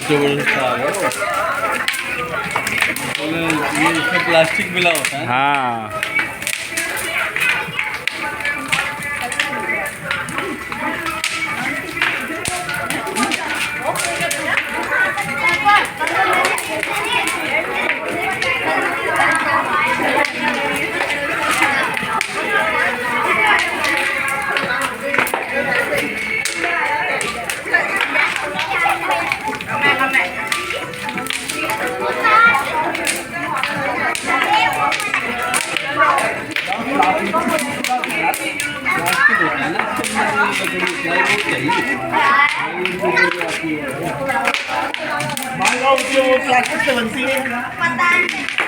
जबरदस्त आ गया वो। ये इसमें प्लास्टिक मिला होता है। हाँ प्लास्टिक होता है ना, प्लाईवुड चाहिए। मान लो उसके वो प्लास्टिक से बनती है।